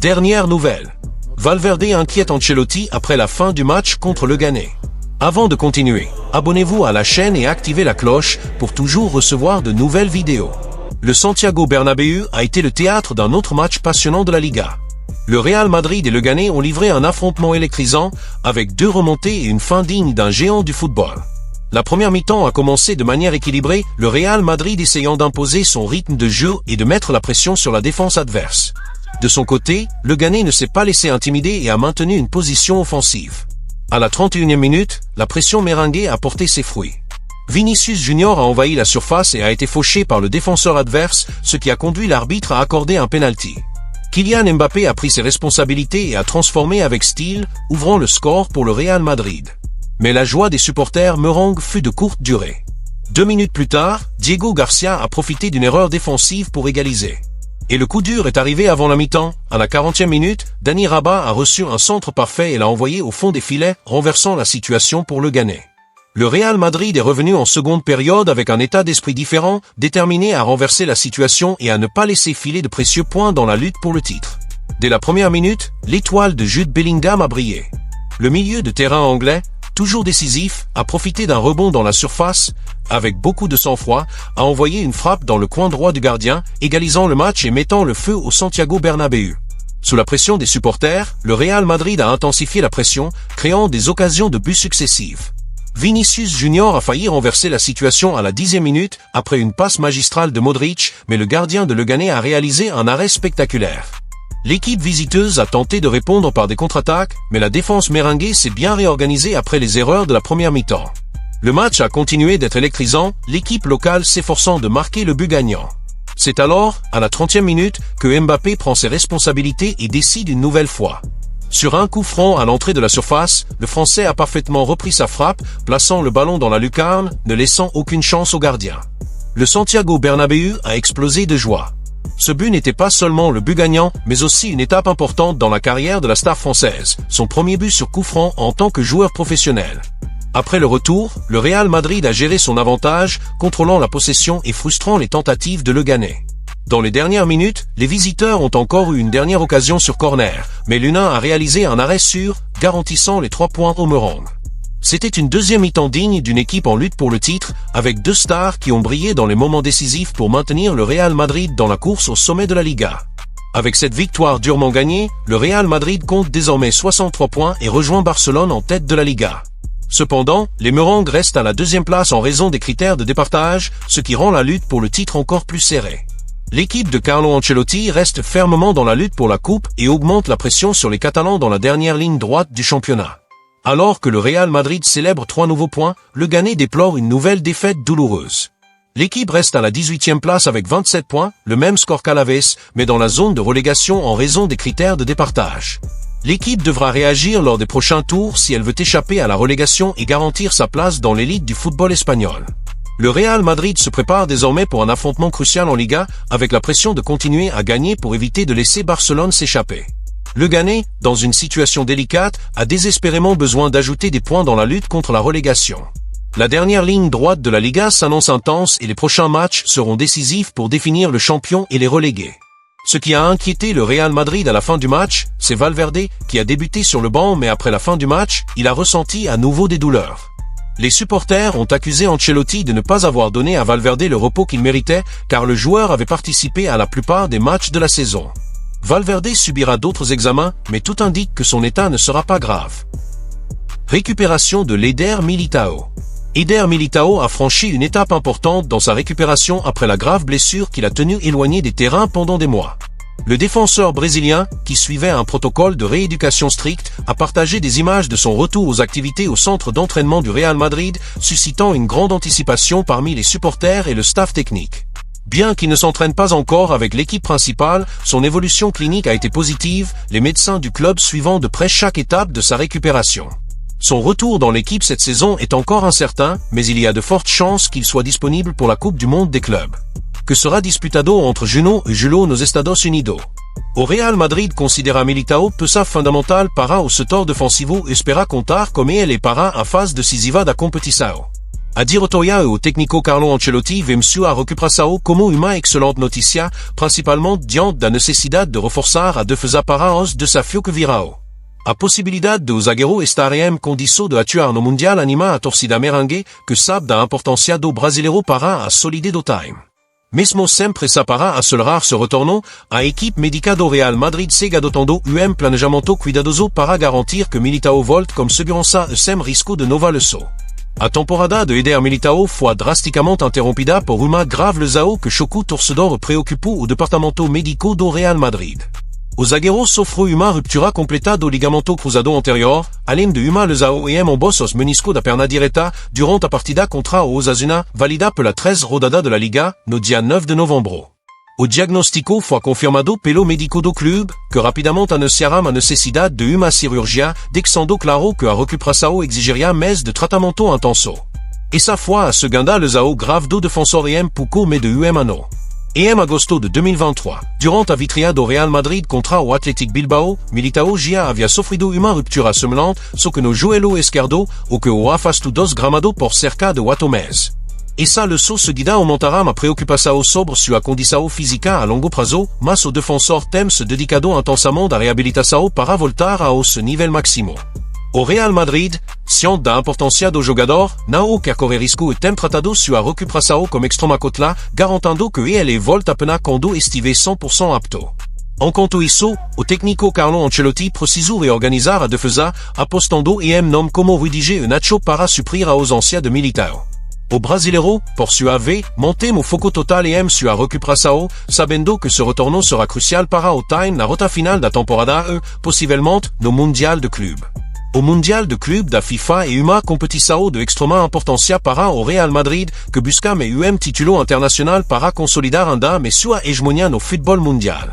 Dernière nouvelle. Valverde inquiète Ancelotti après la fin du match contre le Ghané. Avant de continuer, abonnez-vous à la chaîne et activez la cloche pour toujours recevoir de nouvelles vidéos. Le Santiago Bernabéu a été le théâtre d'un autre match passionnant de la Liga. Le Real Madrid et le Ghané ont livré un affrontement électrisant avec 2 remontées et une fin digne d'un géant du football. La première mi-temps a commencé de manière équilibrée, le Real Madrid essayant d'imposer son rythme de jeu et de mettre la pression sur la défense adverse. De son côté, le Ghané ne s'est pas laissé intimider et a maintenu une position offensive. À la 31e minute, la pression merengue a porté ses fruits. Vinicius Junior a envahi la surface et a été fauché par le défenseur adverse, ce qui a conduit l'arbitre à accorder un penalty. Kylian Mbappé a pris ses responsabilités et a transformé avec style, ouvrant le score pour le Real Madrid. Mais la joie des supporters merengues fut de courte durée. 2 minutes plus tard, Diego Garcia a profité d'une erreur défensive pour égaliser. Et le coup dur est arrivé avant la mi-temps. À la 40e minute, Dani Rabat a reçu un centre parfait et l'a envoyé au fond des filets, renversant la situation pour le Ghané. Le Real Madrid est revenu en seconde période avec un état d'esprit différent, déterminé à renverser la situation et à ne pas laisser filer de précieux points dans la lutte pour le titre. Dès la première minute, l'étoile de Jude Bellingham a brillé. Le milieu de terrain anglais, toujours décisif, a profité d'un rebond dans la surface, avec beaucoup de sang-froid, a envoyé une frappe dans le coin droit du gardien, égalisant le match et mettant le feu au Santiago Bernabéu. Sous la pression des supporters, le Real Madrid a intensifié la pression, créant des occasions de buts successives. Vinicius Junior a failli renverser la situation à la 10e minute après une passe magistrale de Modric, mais le gardien de Le Ghané a réalisé un arrêt spectaculaire. L'équipe visiteuse a tenté de répondre par des contre-attaques, mais la défense merengue s'est bien réorganisée après les erreurs de la première mi-temps. Le match a continué d'être électrisant, l'équipe locale s'efforçant de marquer le but gagnant. C'est alors, à la 30e minute, que Mbappé prend ses responsabilités et décide une nouvelle fois. Sur un coup franc à l'entrée de la surface, le Français a parfaitement repris sa frappe, plaçant le ballon dans la lucarne, ne laissant aucune chance au gardien. Le Santiago Bernabéu a explosé de joie. Ce but n'était pas seulement le but gagnant, mais aussi une étape importante dans la carrière de la star française, son premier but sur coup franc en tant que joueur professionnel. Après le retour, le Real Madrid a géré son avantage, contrôlant la possession et frustrant les tentatives de Le Ghané. Dans les dernières minutes, les visiteurs ont encore eu une dernière occasion sur corner, mais l'Unin a réalisé un arrêt sûr, garantissant les 3 points aux merengues. C'était une deuxième mi-temps digne d'une équipe en lutte pour le titre, avec 2 stars qui ont brillé dans les moments décisifs pour maintenir le Real Madrid dans la course au sommet de la Liga. Avec cette victoire durement gagnée, le Real Madrid compte désormais 63 points et rejoint Barcelone en tête de la Liga. Cependant, les merengues restent à la 2e place en raison des critères de départage, ce qui rend la lutte pour le titre encore plus serrée. L'équipe de Carlo Ancelotti reste fermement dans la lutte pour la coupe et augmente la pression sur les Catalans dans la dernière ligne droite du championnat. Alors que le Real Madrid célèbre 3 nouveaux points, le Ghané déplore une nouvelle défaite douloureuse. L'équipe reste à la 18e place avec 27 points, le même score qu'Alaves, mais dans la zone de relégation en raison des critères de départage. L'équipe devra réagir lors des prochains tours si elle veut échapper à la relégation et garantir sa place dans l'élite du football espagnol. Le Real Madrid se prépare désormais pour un affrontement crucial en Liga, avec la pression de continuer à gagner pour éviter de laisser Barcelone s'échapper. Le Ghané, dans une situation délicate, a désespérément besoin d'ajouter des points dans la lutte contre la relégation. La dernière ligne droite de la Liga s'annonce intense et les prochains matchs seront décisifs pour définir le champion et les relégués. Ce qui a inquiété le Real Madrid à la fin du match, c'est Valverde, qui a débuté sur le banc mais après la fin du match, il a ressenti à nouveau des douleurs. Les supporters ont accusé Ancelotti de ne pas avoir donné à Valverde le repos qu'il méritait, car le joueur avait participé à la plupart des matchs de la saison. Valverde subira d'autres examens, mais tout indique que son état ne sera pas grave. Récupération de l'Éder Militao. Éder Militao a franchi une étape importante dans sa récupération après la grave blessure qu'il a tenu éloigné des terrains pendant des mois. Le défenseur brésilien, qui suivait un protocole de rééducation strict, a partagé des images de son retour aux activités au centre d'entraînement du Real Madrid, suscitant une grande anticipation parmi les supporters et le staff technique. Bien qu'il ne s'entraîne pas encore avec l'équipe principale, son évolution clinique a été positive, les médecins du club suivant de près chaque étape de sa récupération. Son retour dans l'équipe cette saison est encore incertain, mais il y a de fortes chances qu'il soit disponible pour la Coupe du Monde des clubs. Que sera disputado entre Juno et Julo nos Estados Unidos. O Real Madrid considera Militao peça fundamental para o setor defensivo espera contar com ele para a fase decisiva da competição. A diretoria e o técnico Carlo Ancelotti vem-su a recuperação como uma excelente notícia, principalmente diante da necessidade de reforçar a defesa para os desafios que virão. A possibilidade de o zagueiro estar em condição de atuar no Mundial anima a torcida merengue, que sabe da importância do brasileiro para a solidez do time. Mesmo sempre essa para acelerar seu retorno, a equipe médica do Real Madrid segue adotando planejamento cuidadoso para garantir que Militao volte com segurança e sem risco de nova lesão. A temporada de Eder Militao foi drasticamente interrompida por uma grave lesão que chocou o torcedor e preocupou o departamento médico do Real Madrid. O zagueiro sofreu uma ruptura completa do ligamento cruzado anterior, além de uma lesão em ambos os meniscos da perna direita durante a partida contra o Osasuna, válida pela 13 rodada de la Liga, no dia 9 de novembro. O diagnóstico foi confirmado pelo médico do clube, que rapidamente anunciará a necessidade de uma cirurgia, deixando claro que a recuperação exigiria meses de tratamento intenso. Essa foi a segunda lesão grave do defensor em pouco mais de ano. Em agosto de 2023, durante a vitória do Real Madrid contra o Athletic Bilbao, Militao já havia sofrido uma ruptura semelhante, só que no joelho esquerdo, o que o afastou dos gramados por cerca de 8 meses. Essa lesão seguida aumentará a preocupação sobre sua condição física a longo prazo, mas o defensor tem se dedicado intensamente à reabilitação para voltar ao seu nível máximo. O Real Madrid, ciente da importância do jogador, não quer correr risco e tem tratado sua recuperação como extrema cautela, garantindo que ele volta apenas quando estiver 100% apto. Enquanto isso, o técnico Carlo Ancelotti precisou reorganizar a defesa, apostando em nomes como Rudiger e Nacho para suprir a ausência de Militao. O brasileiro, por sua vez, mantém o foco total em sua recuperação, sabendo que seu retorno será crucial para o time na rota final da temporada e, possivelmente, no Mundial de Clube. O Mundial de Clube da FIFA é uma competição de extrema importância para o Real Madrid, que busca um título internacional para consolidar ainda mais sua hegemonia no futebol mundial.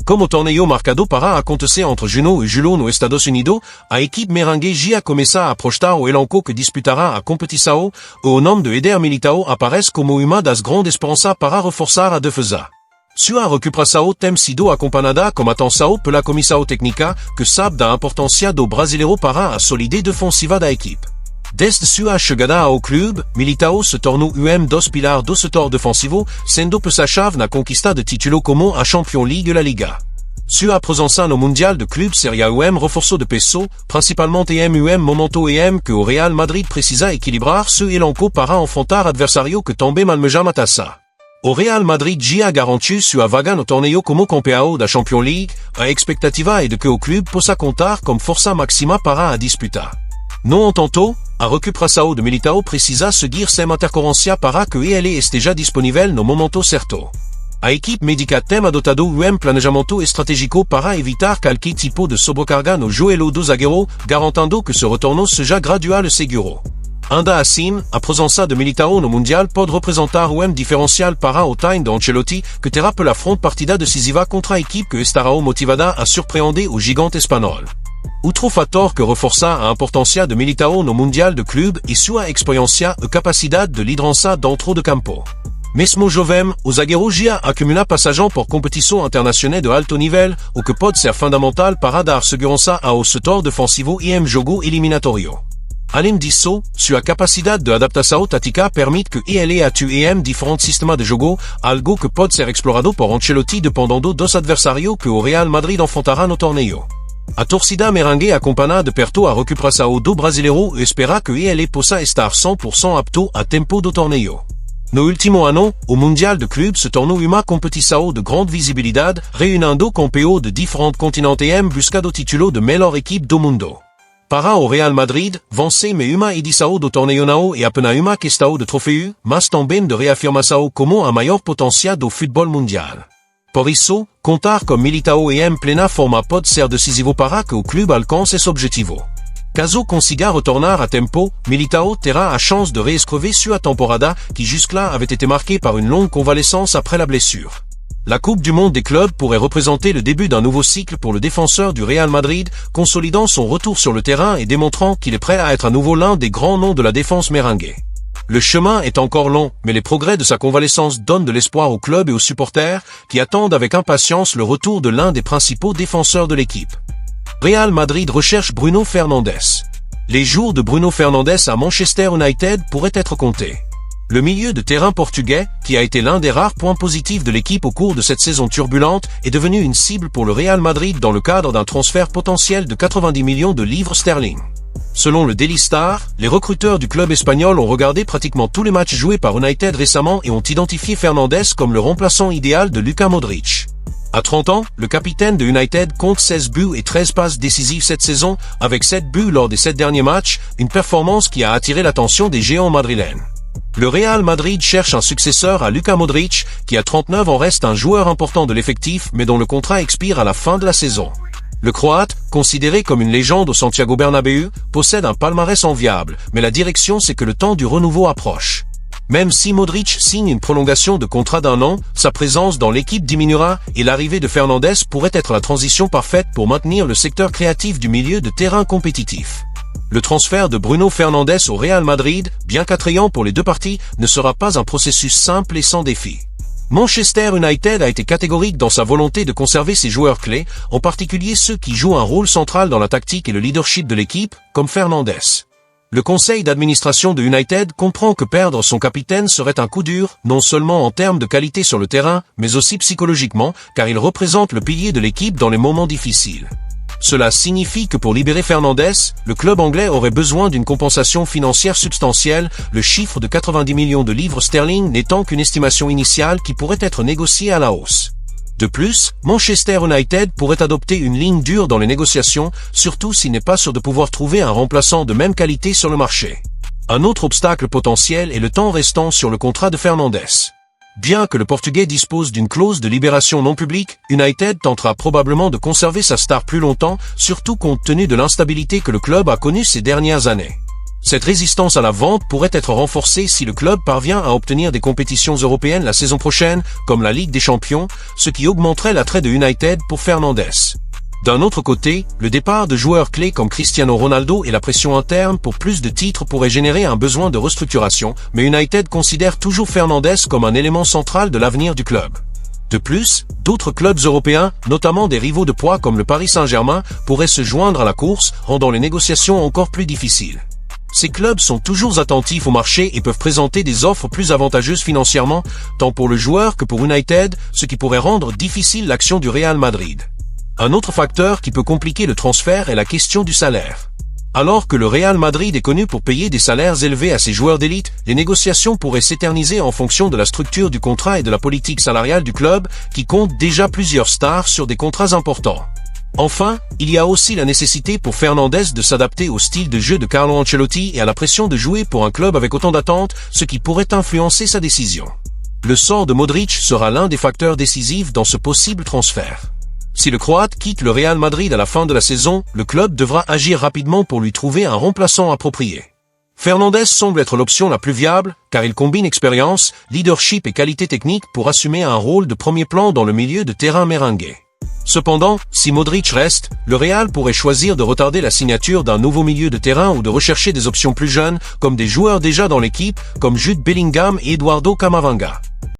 Como o torneio marcado para acontecer entre junho e julho nos Estados Unidos, a equipe merengue já começa a projetar o elenco que disputará a competição, e o nome de Eder Militao aparece como uma das grandes esperanças para reforçar a defesa. Sua recuperação tem sido acompanhada com atenção pela comissão técnica, que sabe da importância do brasileiro para a solidez defensiva da equipe. Desde sua chegada ao clube, Militao se tornou dos pilares do setor defensivo, sendo peça-chave na conquista de título como a Champions League e la Liga. Sua presença no Mundial de Clube seria reforço de peso, principalmente em momento que o Real Madrid precisa equilibrar seu elenco para enfrentar adversário que também almejam a taça. O Real Madrid já garantiu sua vaga no torneio como campeão da Champions League, a expectativa é de que o clube possa contar com força máxima para a disputa. No entanto, a recuperação de Militao precisa seguir sem intercorrência para que ele esteja disponível no momento certo. A equipe médica tem adotado planejamento estratégico para evitar qualquer tipo de sobrecarga no joelho do zagueiro, garantindo que seu retorno seja gradual e seguro. Ainda assim, a presença de Militao no Mundial pode representar diferencial para o time de Ancelotti, que terá pela frente partida decisiva contra a equipe que estará motivada a surpreender o gigante espanhol. Outro fator que reforça a importância de Militao no Mundial de Clube é sua experiência e capacidade de liderança dentro de campo. Mesmo jovem, o zagueiro já acumula passagem por competição internacional de alto nível, o que pode ser fundamental para dar segurança ao setor defensivo e em jogo eliminatório. Além disso, sua capacidade de adaptação tática permite que ele atue em diferentes sistemas de jogo, algo que pode ser explorado por Ancelotti dependendo dos adversários que o Real Madrid enfrentará no torneio. A torcida merengue acompanha de perto a recuperação do brasileiro e espera que ele possa estar 100% apto a tempo do torneio. No último ano, o Mundial de Clube se tornou uma competição de grande visibilidade, reunindo campeões de diferentes continentes em busca do título de melhor equipe do mundo. Para o Real Madrid, vencer uma edição do torneio não é apenas uma questão de troféu, mas também de reafirmação como a maior potência do futebol mundial. Por isso, contar com Militao em plena forma pode ser decisivo para que o clube alcance esse objetivo. Caso consiga retornar a tempo, Militao terá a chance de reescrever sua temporada, que jusque-là avait été marquée par une longue convalescence après la blessure. La Coupe du Monde des clubs pourrait représenter le début d'un nouveau cycle pour le défenseur du Real Madrid, consolidant son retour sur le terrain et démontrant qu'il est prêt à être à nouveau l'un des grands noms de la défense merengue. Le chemin est encore long, mais les progrès de sa convalescence donnent de l'espoir au club et aux supporters, qui attendent avec impatience le retour de l'un des principaux défenseurs de l'équipe. Real Madrid recherche Bruno Fernandes. Les jours de Bruno Fernandes à Manchester United pourraient être comptés. Le milieu de terrain portugais, qui a été l'un des rares points positifs de l'équipe au cours de cette saison turbulente, est devenu une cible pour le Real Madrid dans le cadre d'un transfert potentiel de 90 millions de livres sterling. Selon le Daily Star, les recruteurs du club espagnol ont regardé pratiquement tous les matchs joués par United récemment et ont identifié Fernandes comme le remplaçant idéal de Luka Modric. À 30 ans, le capitaine de United compte 16 buts et 13 passes décisives cette saison, avec 7 buts lors des 7 derniers matchs, une performance qui a attiré l'attention des géants madrilènes. Le Real Madrid cherche un successeur à Luka Modric, qui à 39 ans reste un joueur important de l'effectif mais dont le contrat expire à la fin de la saison. Le Croate, considéré comme une légende au Santiago Bernabéu, possède un palmarès enviable, mais la direction sait que le temps du renouveau approche. Même si Modric signe une prolongation de contrat d'1 an, sa présence dans l'équipe diminuera et l'arrivée de Fernandes pourrait être la transition parfaite pour maintenir le secteur créatif du milieu de terrain compétitif. Le transfert de Bruno Fernandes au Real Madrid, bien qu'attrayant pour les deux parties, ne sera pas un processus simple et sans défi. Manchester United a été catégorique dans sa volonté de conserver ses joueurs clés, en particulier ceux qui jouent un rôle central dans la tactique et le leadership de l'équipe, comme Fernandes. Le conseil d'administration de United comprend que perdre son capitaine serait un coup dur, non seulement en termes de qualité sur le terrain, mais aussi psychologiquement, car il représente le pilier de l'équipe dans les moments difficiles. Cela signifie que pour libérer Fernandes, le club anglais aurait besoin d'une compensation financière substantielle, le chiffre de 90 millions de livres sterling n'étant qu'une estimation initiale qui pourrait être négociée à la hausse. De plus, Manchester United pourrait adopter une ligne dure dans les négociations, surtout s'il n'est pas sûr de pouvoir trouver un remplaçant de même qualité sur le marché. Un autre obstacle potentiel est le temps restant sur le contrat de Fernandes. Bien que le Portugais dispose d'une clause de libération non publique, United tentera probablement de conserver sa star plus longtemps, surtout compte tenu de l'instabilité que le club a connue ces dernières années. Cette résistance à la vente pourrait être renforcée si le club parvient à obtenir des compétitions européennes la saison prochaine, comme la Ligue des Champions, ce qui augmenterait l'attrait de United pour Fernandes. D'un autre côté, le départ de joueurs clés comme Cristiano Ronaldo et la pression interne pour plus de titres pourraient générer un besoin de restructuration, mais United considère toujours Fernandes comme un élément central de l'avenir du club. De plus, d'autres clubs européens, notamment des rivaux de poids comme le Paris Saint-Germain, pourraient se joindre à la course, rendant les négociations encore plus difficiles. Ces clubs sont toujours attentifs au marché et peuvent présenter des offres plus avantageuses financièrement, tant pour le joueur que pour United, ce qui pourrait rendre difficile l'action du Real Madrid. Un autre facteur qui peut compliquer le transfert est la question du salaire. Alors que le Real Madrid est connu pour payer des salaires élevés à ses joueurs d'élite, les négociations pourraient s'éterniser en fonction de la structure du contrat et de la politique salariale du club, qui compte déjà plusieurs stars sur des contrats importants. Enfin, il y a aussi la nécessité pour Fernandes de s'adapter au style de jeu de Carlo Ancelotti et à la pression de jouer pour un club avec autant d'attentes, ce qui pourrait influencer sa décision. Le sort de Modric sera l'un des facteurs décisifs dans ce possible transfert. Si le Croate quitte le Real Madrid à la fin de la saison, le club devra agir rapidement pour lui trouver un remplaçant approprié. Fernandes semble être l'option la plus viable, car il combine expérience, leadership et qualité technique pour assumer un rôle de premier plan dans le milieu de terrain merengue. Cependant, si Modric reste, le Real pourrait choisir de retarder la signature d'un nouveau milieu de terrain ou de rechercher des options plus jeunes, comme des joueurs déjà dans l'équipe, comme Jude Bellingham et Eduardo Camavinga.